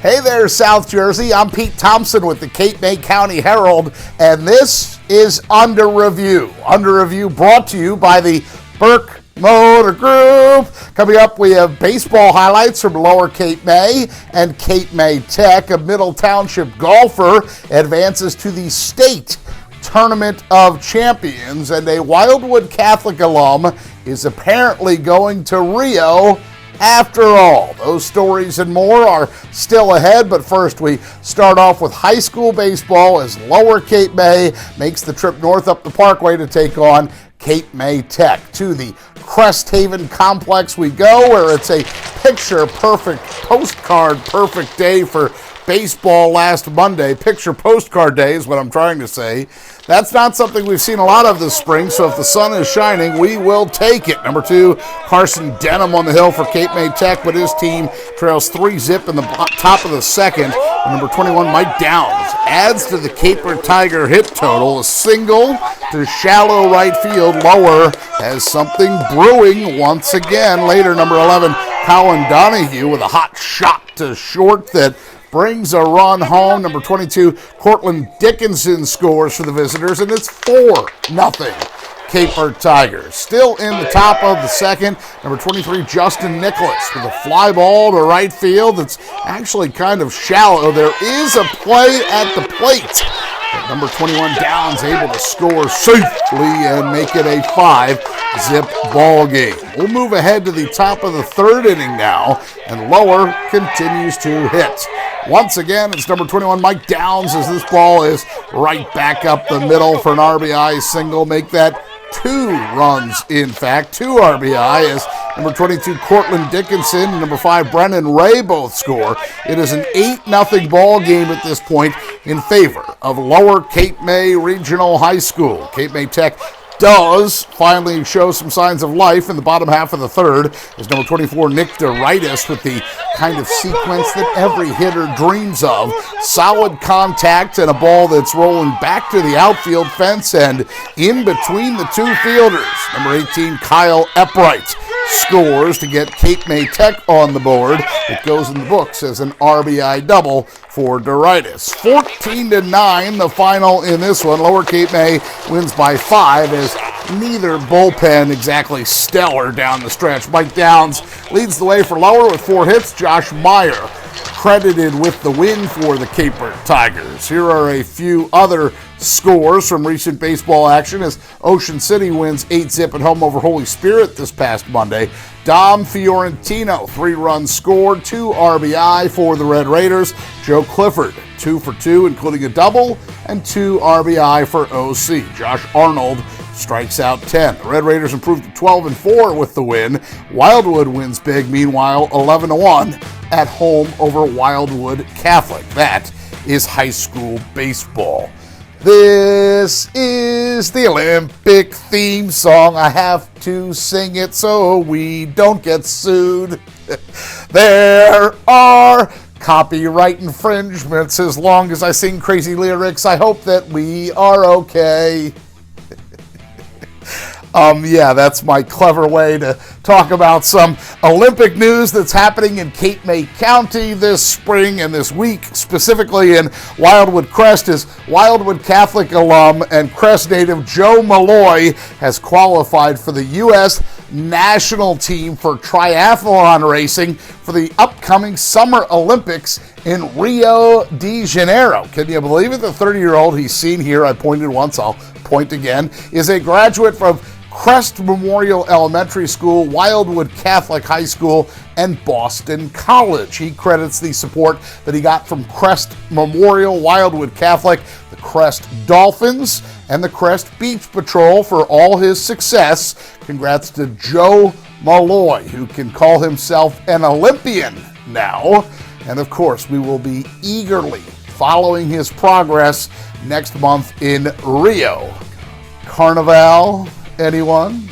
Hey there, South Jersey. I'm Pete Thompson with the Cape May County Herald, and this is Under Review. Under Review brought to you by the Burke Motor Group. Coming up, we have baseball highlights from Lower Cape May and Cape May Tech. A Middle Township golfer advances to the state Tournament of Champions, and a Wildwood Catholic alum is apparently going to Rio after all. Those stories and more are still ahead, but first we start off with high school baseball as Lower Cape May makes the trip north up the Parkway to take on Cape May Tech. To the Crest Haven Complex we go, where it's a picture-perfect, postcard-perfect day for baseball last Monday. Picture postcard day is what I'm trying to say. That's not something we've seen a lot of this spring, so if the sun is shining, we will take it. Number 2, Carson Denham on the hill for Cape May Tech, but his team trails 3-zip in the top of the second. And number 21, Mike Downs, adds to the Caper Tiger hit total. A single to shallow right field. Lower has something brewing once again. Later, number 11, Colin Donahue with a hot shot to short that brings a run home. Number 22, Cortland Dickinson scores for the visitors, and it's 4-0 Caper Tigers. Still in the top of the second, number 23, Justin Nicholas with a fly ball to right field that's actually kind of shallow. There is a play at the plate. But number 21, Downs, able to score safely and make it a 5-zip ball game. We'll move ahead to the top of the third inning now, and Lower continues to hit. Once again, it's number 21, Mike Downs, as this ball is right back up the middle for an RBI single. Make that 2 runs, in fact, 2 RBI, as number 22, Cortland Dickinson, and number 5, Brennan Ray both score. It is an 8-0 ball game at this point in favor of Lower Cape May Regional High School. Cape May Tech does finally show some signs of life in the bottom half of the third as number 24, Nick DeRitis, with the kind of sequence that every hitter dreams of. Solid contact and a ball that's rolling back to the outfield fence and in between the two fielders. Number 18, Kyle Eppright, scores to get Cape May Tech on the board. It goes in the books as an RBI double for DeRitis. 14-9 the final in this one. Lower Cape May wins by 5 as neither bullpen exactly stellar down the stretch. Mike Downs leads the way for Lower with 4 hits. Josh Meyer credited with the win for the Caper Tigers. Here are a few other scores from recent baseball action as Ocean City wins 8-zip at home over Holy Spirit this past Monday. Dom Fiorentino, 3 runs scored, 2 RBI for the Red Raiders. Joe Clifford, 2 for 2, including a double, and 2 RBI for OC. Josh Arnold strikes out 10. The Red Raiders improved to 12-4 with the win. Wildwood wins big, meanwhile, 11-1 at home over Wildwood Catholic. That is high school baseball. This is the Olympic theme song. I have to sing it so we don't get sued. There are copyright infringements as long as I sing crazy lyrics. I hope that we are okay. Yeah, that's my clever way to talk about some Olympic news that's happening in Cape May County this spring and this week, specifically in Wildwood Crest, as Wildwood Catholic alum and Crest native Joe Malloy has qualified for the U.S. national team for triathlon racing for the upcoming Summer Olympics in Rio de Janeiro. Can you believe it? The 30-year-old he's seen here, I pointed once, I'll point again, is a graduate from Crest Memorial Elementary School, Wildwood Catholic High School, and Boston College. He credits the support that he got from Crest Memorial, Wildwood Catholic, the Crest Dolphins, and the Crest Beach Patrol for all his success. Congrats to Joe Malloy, who can call himself an Olympian now. And of course, we will be eagerly following his progress next month in Rio. Carnival, anyone?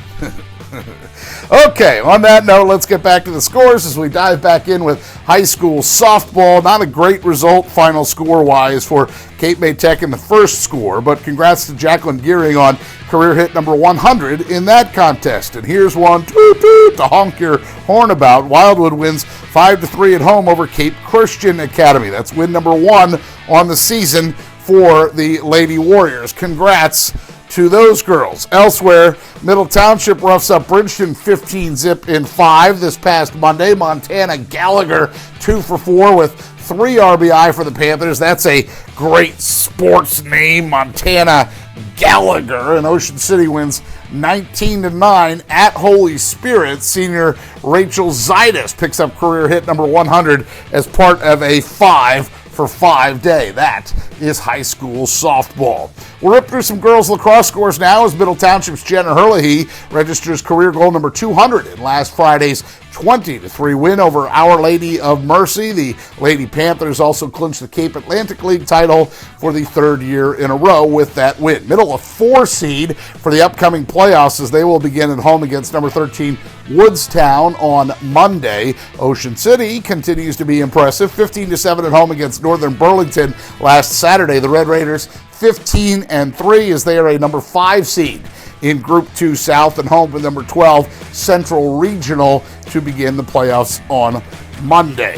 Okay, on that note, let's get back to the scores as we dive back in with high school softball. Not a great result final score-wise for Cape May Tech in the first score, but congrats to Jacqueline Gearing on career hit number 100 in that contest. And here's one, toot toot, to honk your horn about. Wildwood wins 5-3 at home over Cape Christian Academy. That's win number 1 on the season for the Lady Warriors. Congrats to those girls. Elsewhere, Middle Township roughs up Bridgeton 15-zip in 5 this past Monday. Montana Gallagher 2 for 4 with 3 RBI for the Panthers. That's a great sports name, Montana Gallagher. And Ocean City wins 19-9 at Holy Spirit. Senior Rachel Zaitis picks up career hit number 100 as part of a 5-for-5 day. That is high school softball. We'll rip through some girls lacrosse scores now as Middle Township's Jenna Herlihy registers career goal number 200 in last Friday's 20-3 win over Our Lady of Mercy. The Lady Panthers also clinched the Cape Atlantic League title for the 3rd year in a row with that win. Middle a 4 seed for the upcoming playoffs as they will begin at home against number 13 Woodstown on Monday. Ocean City continues to be impressive. 15-7 at home against Northern Burlington last Saturday. The Red Raiders 15-3 as they are a number 5 seed in Group 2 South and home with number 12 Central Regional to begin the playoffs on Monday.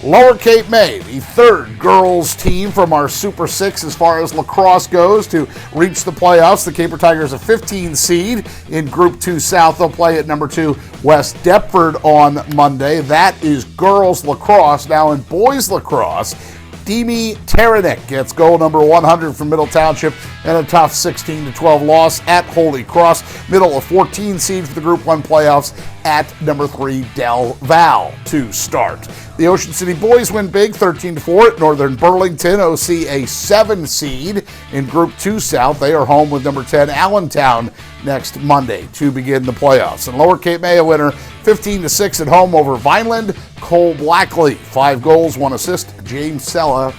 Lower Cape May, the 3rd girls team from our Super 6 as far as lacrosse goes to reach the playoffs. The Caper Tigers a 15 seed in Group 2 South. They'll play at number 2 West Deptford on Monday. That is girls lacrosse. Now in boys lacrosse, Demi Taranik gets goal number 100 from Middle Township and a tough 16-12 loss at Holy Cross. Middle a 14 seed for the Group 1 playoffs at number 3 Del Val to start. The Ocean City boys win big 13-4 at Northern Burlington. OC a 7 seed in Group 2 South. They are home with number 10 Allentown next Monday to begin the playoffs. And Lower Cape May a winner 15-6 at home over Vineland. Cole Blackley 5 goals, 1 assist. James Sella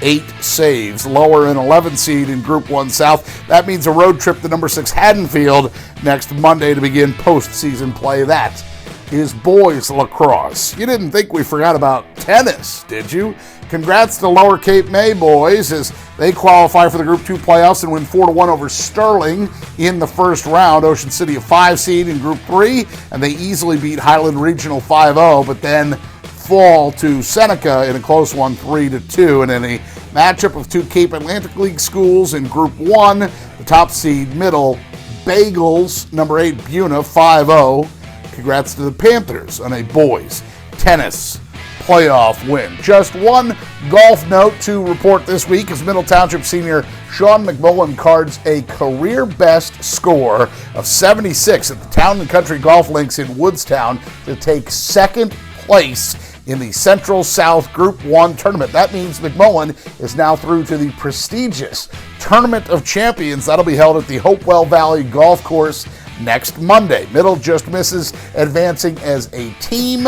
8 saves. Lower an 11 seed in Group 1 South. That means a road trip to number 6 Haddonfield next Monday to begin postseason play. That is boys lacrosse. You didn't think we forgot about tennis, did you? Congrats to Lower Cape May boys as they qualify for the Group 2 playoffs and win 4-1 over Sterling in the first round. Ocean City a 5 seed in Group 3, and they easily beat Highland Regional 5-0, but then fall to Seneca in a close one 3-2. And in a matchup of 2 Cape Atlantic League schools in Group 1, the top seed Middle Bagels, number 8 Buna 5-0. Congrats to the Panthers on a boys tennis playoff win. Just one golf note to report this week as Middle Township senior Sean McMullen cards a career best score of 76 at the Town and Country Golf Links in Woodstown to take 2nd place in the Central South Group 1 tournament. That means McMullen is now through to the prestigious Tournament of Champions. That'll be held at the Hopewell Valley Golf Course next Monday. Middle just misses advancing as a team,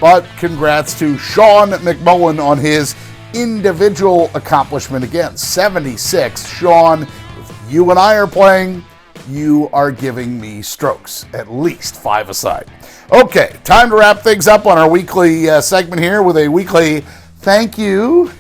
but congrats to Sean McMullen on his individual accomplishment again. 76. Sean, if you and I are playing, you are giving me strokes, at least 5 aside. Okay, time to wrap things up on our weekly segment here with a weekly thank you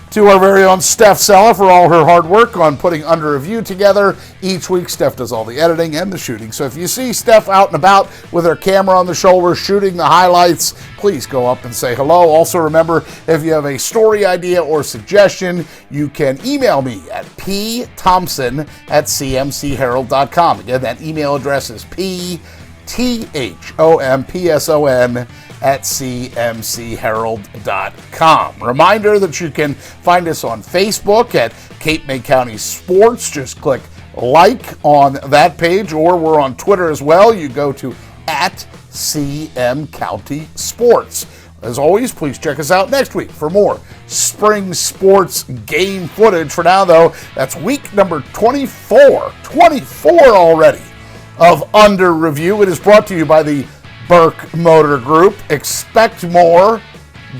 to our very own Steph Sella for all her hard work on putting Under Review together. Each week, Steph does all the editing and the shooting. So if you see Steph out and about with her camera on the shoulder shooting the highlights, please go up and say hello. Also remember, if you have a story idea or suggestion, you can email me at pthompson@cmcherald.com. Again, that email address is pthompson@cmcherald.com. Reminder that you can find us on Facebook at Cape May County Sports. Just click like on that page, or we're on Twitter as well. You go to @CM County Sports. As always, please check us out next week for more spring sports game footage. For now, though, that's week number 24 already of Under Review. It is brought to you by the Burke Motor Group. Expect more,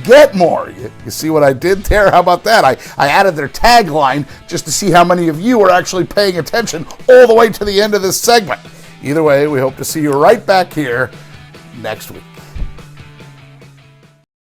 get more. You see what I did there? How about that? I added their tagline just to see how many of you are actually paying attention all the way to the end of this segment. Either way, we hope to see you right back here next week.